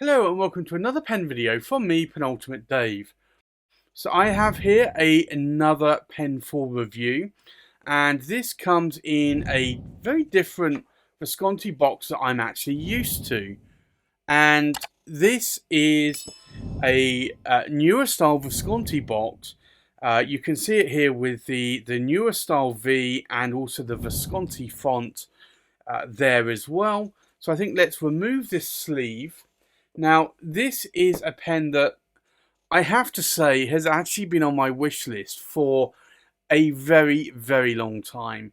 Hello and welcome to another pen video from me, Penultimate Dave. So I have here another pen for review, and this comes in a very different Visconti box that I'm actually used to. And this is a newer style Visconti box. You can see it here with the newer style V and also the Visconti font there as well. So I think let's remove this sleeve. Now, this is a pen that I have to say has actually been on my wish list for a very, very long time.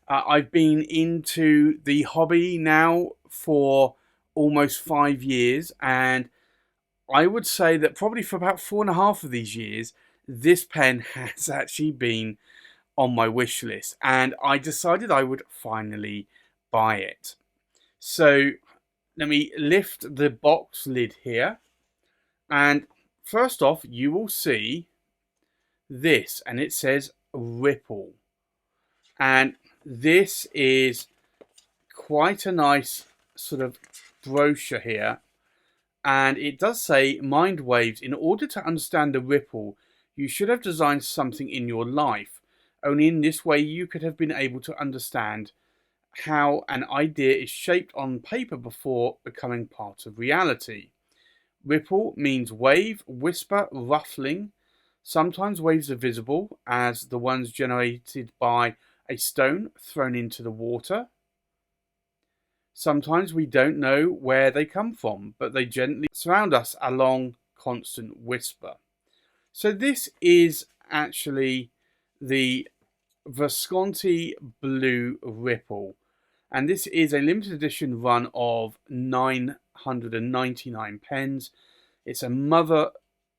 I've been into the hobby now for almost 5 years, and I would say that probably for about 4.5 of these years, this pen has actually been on my wish list, and I decided I would finally buy it. So let me lift the box lid here, and first off you will see this, and it says Ripple, and this is quite a nice sort of brochure here, and it does say mind waves. In order to understand the ripple, you should have designed something in your life. Only in this way you could have been able to understand how an idea is shaped on paper before becoming part of reality. Ripple means wave, whisper, ruffling. Sometimes waves are visible, as the ones generated by a stone thrown into the water. Sometimes we don't know where they come from, but they gently surround us along constant whisper. So this is actually the Visconti Blue Ripple. And this is a limited edition run of 999 pens. It's a mother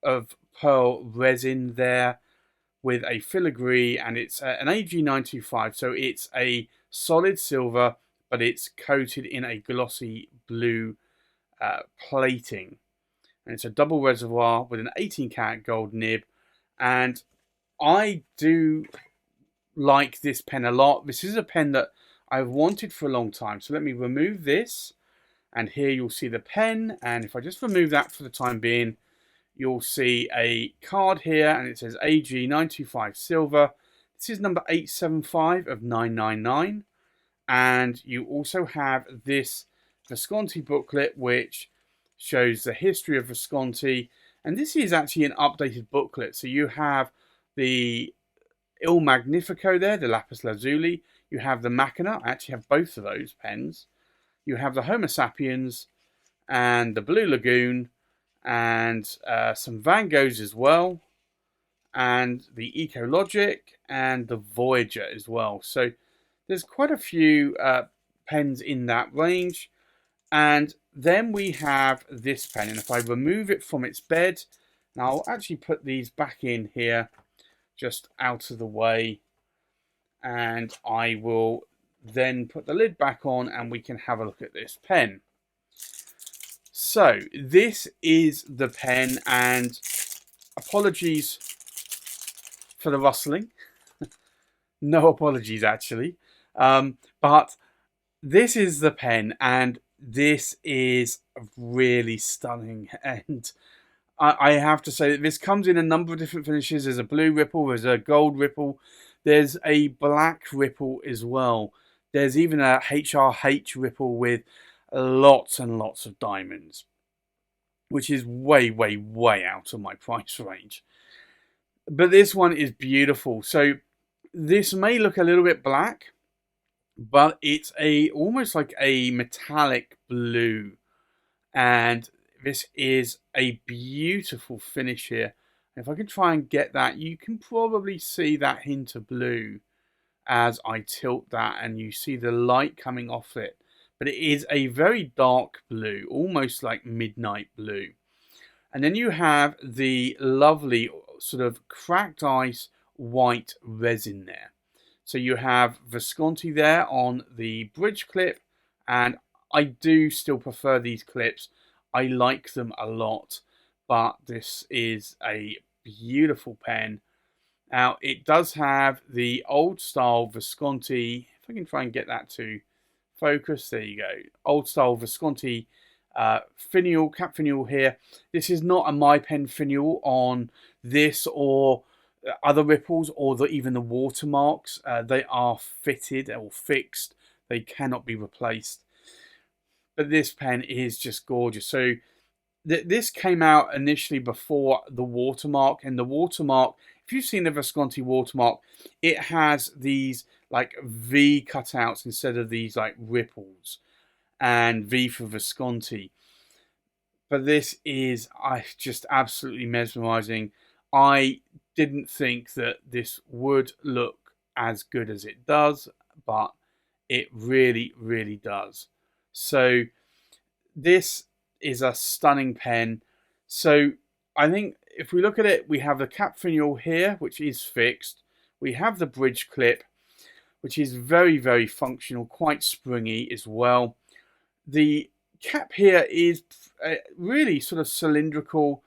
of pearl resin there with a filigree, and it's an AG925, so it's a solid silver, but it's coated in a glossy blue plating. And it's a double reservoir with an 18-karat gold nib, and I do like this pen a lot. This is a pen that I've wanted for a long time. So let me remove this, and here you'll see the pen, and if I just remove that for the time being, you'll see a card here, and it says AG925 silver. This is number 875 of 999, and you also have this Visconti booklet which shows the history of Visconti, and this is actually an updated booklet. So you have the Il Magnifico there, the lapis lazuli. You have the Machina. I actually have both of those pens. You have the Homo sapiens and the Blue Lagoon, and some Van Goghs as well, and the Ecologic and the Voyager as well. So there's quite a few pens in that range. And then we have this pen, and if I remove it from its bed, now I'll actually put these back in here just out of the way, and I will then put the lid back on and we can have a look at this pen. So this is the pen, and apologies for the rustling. No apologies actually, but this is the pen, and this is really stunning. And I have to say that this comes in a number of different finishes. There's a blue ripple, there's a gold ripple, there's a black ripple as well. There's even a HRH ripple with lots and lots of diamonds, which is way, way, way out of my price range. But this one is beautiful. So this may look a little bit black, but it's almost like a metallic blue, and this is a beautiful finish here. If I can try and get that, you can probably see that hint of blue as I tilt that, and you see the light coming off it. But it is a very dark blue, almost like midnight blue. And then you have the lovely sort of cracked ice white resin there. So you have Visconti there on the bridge clip, and I do still prefer these clips. I like them a lot, but this is a beautiful pen. Now, it does have the old style Visconti, if I can try and get that to focus, there you go, old style Visconti finial, cap finial here. This is not a My Pen finial on this or other ripples or even the watermarks. They are fitted or fixed. They cannot be replaced. But this pen is just gorgeous. So this came out initially before the watermark, and the watermark, if you've seen the Visconti watermark, it has these like V cutouts instead of these like ripples, and V for Visconti. But this is just absolutely mesmerizing. I didn't think that this would look as good as it does, but it really, really does. So this is a stunning pen. So I think if we look at it, we have the cap finial here, which is fixed. We have the bridge clip, which is very, very functional, quite springy as well. The cap here is really sort of cylindrical.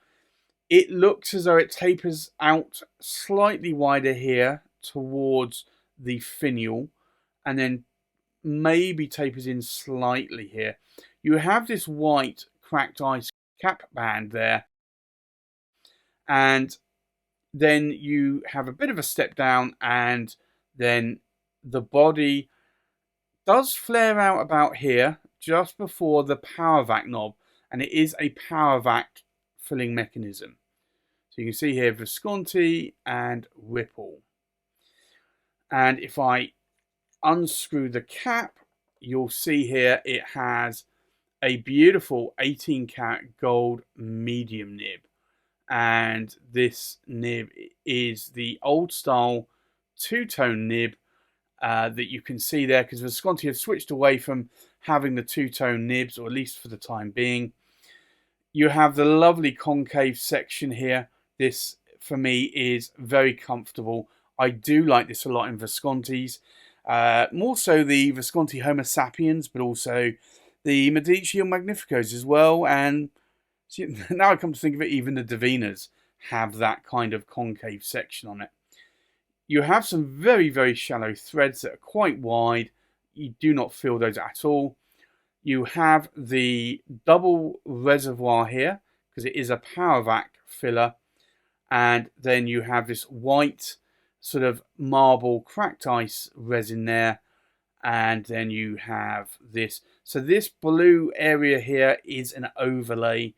It looks as though it tapers out slightly wider here towards the finial, and then maybe tapers in slightly here. You have this white cracked ice cap band there, and then you have a bit of a step down, and then the body does flare out about here just before the power vac knob, and it is a power vac filling mechanism. So you can see here Visconti and Ripple. And if I unscrew the cap, you'll see here it has a beautiful 18 karat gold medium nib, and this nib is the old style two-tone nib that you can see there, because Visconti have switched away from having the two-tone nibs, or at least for the time being. You have the lovely concave section here. This for me is very comfortable. I do like this a lot in Viscontis, more so the Visconti Homo sapiens, but also the Medici or Magnificos as well. And now I come to think of it, even the Divinas have that kind of concave section on it. You have some very, very shallow threads that are quite wide. You do not feel those at all. You have the double reservoir here, because it is a power vac filler. And then you have this white sort of marble cracked ice resin there. And then you have this. So this blue area here is an overlay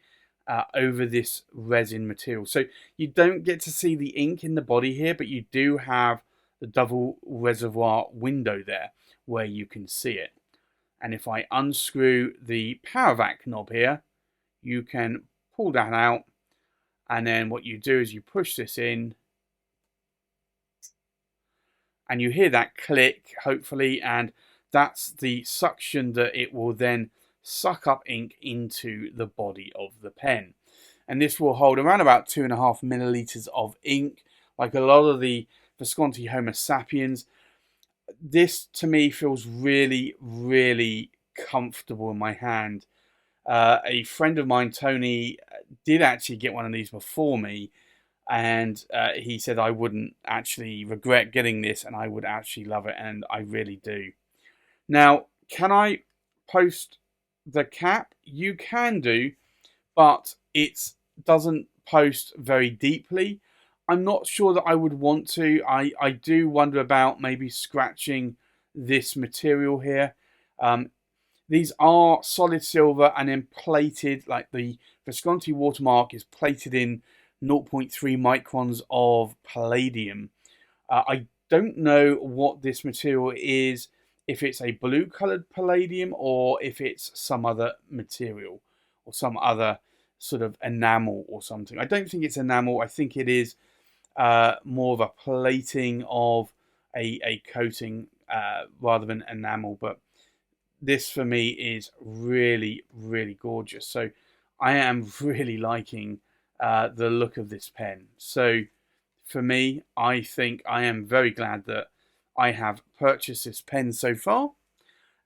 over this resin material. So you don't get to see the ink in the body here, but you do have the double reservoir window there where you can see it. And if I unscrew the power vac knob here, you can pull that out. And then what you do is you push this in, and you hear that click, hopefully, and that's the suction that it will then suck up ink into the body of the pen. And this will hold around about 2.5 milliliters of ink, like a lot of the Visconti Homo sapiens. This to me feels really, really comfortable in my hand. A friend of mine, Tony, did actually get one of these before me, and he said I wouldn't actually regret getting this, and I would actually love it, and I really do. Now, can I post the cap? You can do, but it doesn't post very deeply. I'm not sure that I would want to. I do wonder about maybe scratching this material here. These are solid silver and then plated, like the Visconti watermark is plated in 0.3 microns of palladium. I don't know what this material is, if it's a blue colored palladium or if it's some other material or some other sort of enamel or something. I don't think it's enamel. I think it is more of a plating of a coating rather than enamel. But this for me is really, really gorgeous. So I am really liking the look of this pen. So for me, I think I am very glad that I have purchased this pen so far.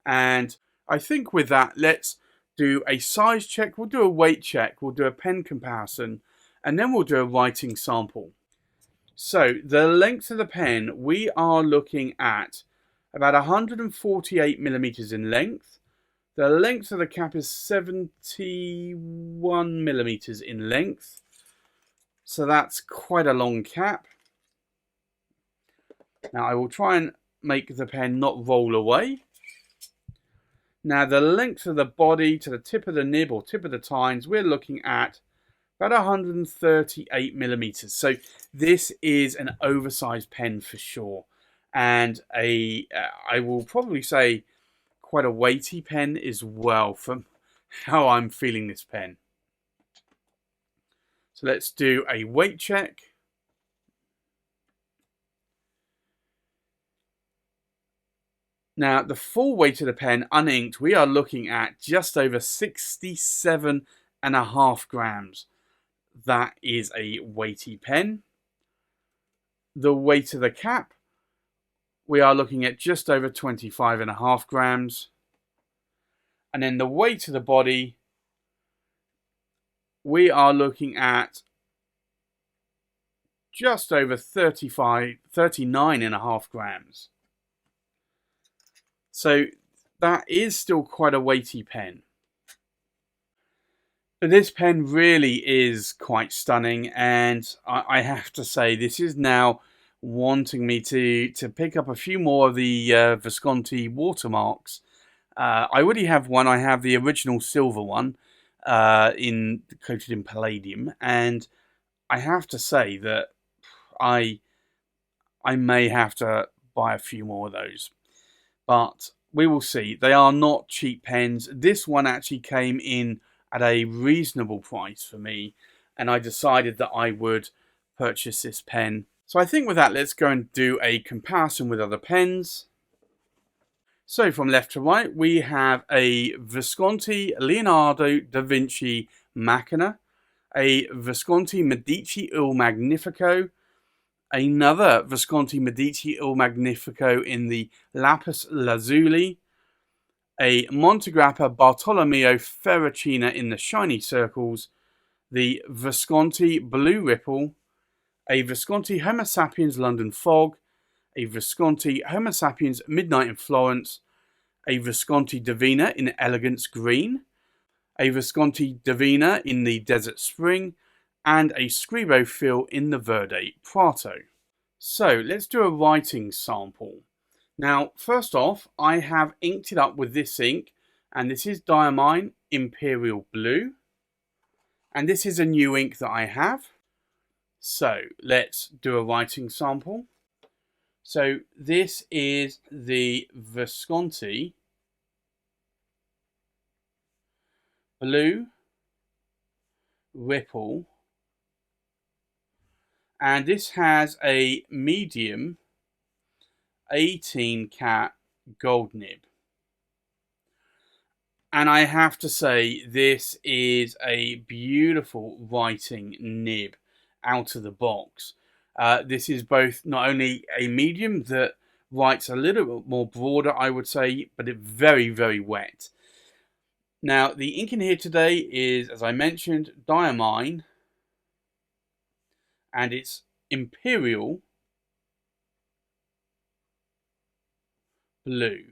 And I think with that, let's do a size check. We'll do a weight check. We'll do a pen comparison. And then we'll do a writing sample. So the length of the pen, we are looking at about 148 millimeters in length, The length of the cap is 71 millimeters in length. So that's quite a long cap. Now I will try and make the pen not roll away. Now the length of the body to the tip of the nib or tip of the tines, we're looking at about 138 millimeters. So this is an oversized pen for sure. And I will probably say quite a weighty pen as well from how I'm feeling this pen. So let's do a weight check. Now, the full weight of the pen, uninked, we are looking at just over 67.5 grams. That is a weighty pen. The weight of the cap, we are looking at just over 25.5 grams. And then the weight of the body, we are looking at just over 39.5 grams. So that is still quite a weighty pen. But this pen really is quite stunning, and I have to say this is now wanting me to pick up a few more of the Visconti watermarks. I already have one. I have the original silver one coated in palladium, and I have to say that I may have to buy a few more of those, but we will see. They are not cheap pens. This one actually came in at a reasonable price for me, and I decided that I would purchase this pen. So I think with that, let's go and do a comparison with other pens. So from left to right, we have a Visconti Leonardo da Vinci Macchina, a Visconti Medici Il Magnifico, another Visconti Medici Il Magnifico in the lapis lazuli, a Montegrappa Bartolomeo Ferracina in the shiny circles, the Visconti Blue Ripple, a Visconti Homo Sapiens London Fog, a Visconti Homo Sapiens Midnight in Florence, a Visconti Divina in Elegance Green, a Visconti Divina in the Desert Spring, and a Scribo Fill in the Verde Prato. So let's do a writing sample. Now, first off, I have inked it up with this ink, and this is Diamine Imperial Blue, and this is a new ink that I have. So let's do a writing sample. So this is the Visconti Blue Ripple, and this has a medium 18 cat gold nib. And I have to say, this is a beautiful writing nib out of the box. This is both not only a medium that writes a little bit more broader, I would say, but it's very, very wet. Now, the ink in here today is, as I mentioned, Diamine, and it's Imperial Blue.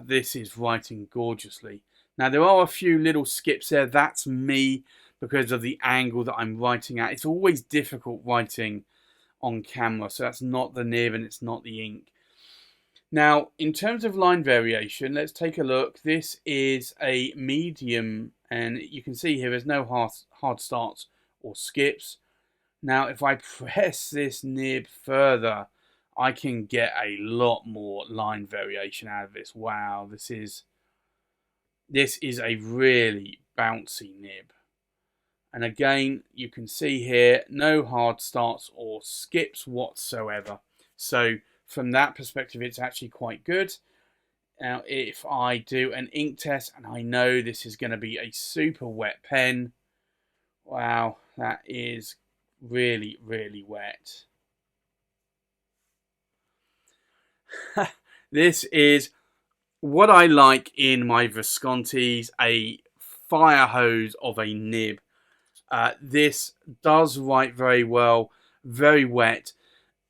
This is writing gorgeously. Now, there are a few little skips there. That's me because of the angle that I'm writing at. It's always difficult writing on camera, so that's not the nib and it's not the ink. Now, in terms of line variation, let's take a look. This is a medium, and you can see here there's no hard starts or skips. Now, if I press this nib further, I can get a lot more line variation out of this. Wow, this is a really bouncy nib. And again, you can see here, no hard starts or skips whatsoever. So from that perspective, it's actually quite good. Now, if I do an ink test, and I know this is going to be a super wet pen, wow, that is really, really wet. This is what I like in my Viscontis, a fire hose of a nib. This does write very well, very wet.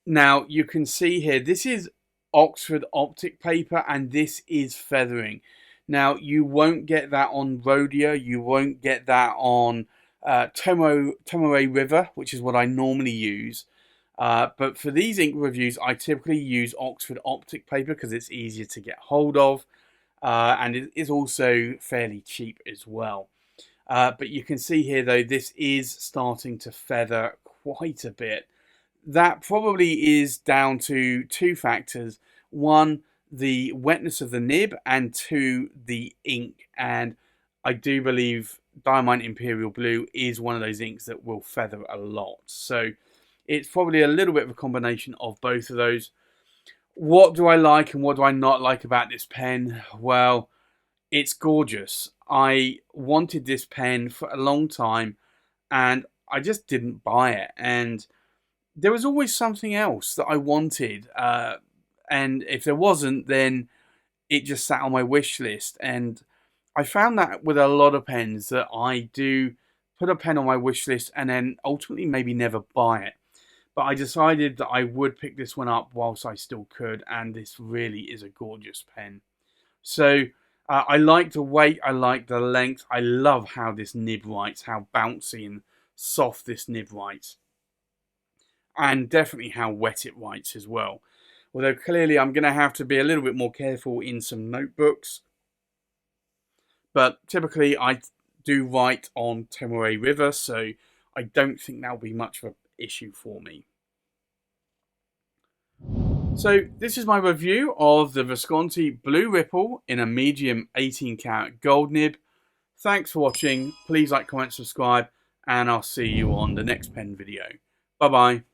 Now, you can see here, this is Oxford optic paper, and this is feathering. Now, you won't get that on Rhodia, you won't get that on Tomoe River, which is what I normally use. But for these ink reviews, I typically use Oxford optic paper because it's easier to get hold of, and it is also fairly cheap as well. But you can see here, though, this is starting to feather quite a bit. That probably is down to two factors. One, the wetness of the nib, and two, the ink. And I do believe Diamond Imperial Blue is one of those inks that will feather a lot. So it's probably a little bit of a combination of both of those. What do I like and what do I not like about this pen? Well, it's gorgeous. I wanted this pen for a long time and I just didn't buy it. And there was always something else that I wanted. And if there wasn't, then it just sat on my wish list. And I found that with a lot of pens that I do put a pen on my wish list and then ultimately maybe never buy it. But I decided that I would pick this one up whilst I still could, and this really is a gorgeous pen. So I like the weight, I like the length, I love how this nib writes, how bouncy and soft this nib writes, and definitely how wet it writes as well. Although clearly I'm going to have to be a little bit more careful in some notebooks, but typically I do write on Tomoe River, so I don't think that'll be much of an issue for me. So this is my review of the Visconti Blue Ripple in a medium 18 karat gold nib. Thanks for watching. Please like, comment, subscribe, and I'll see you on the next pen video. Bye bye.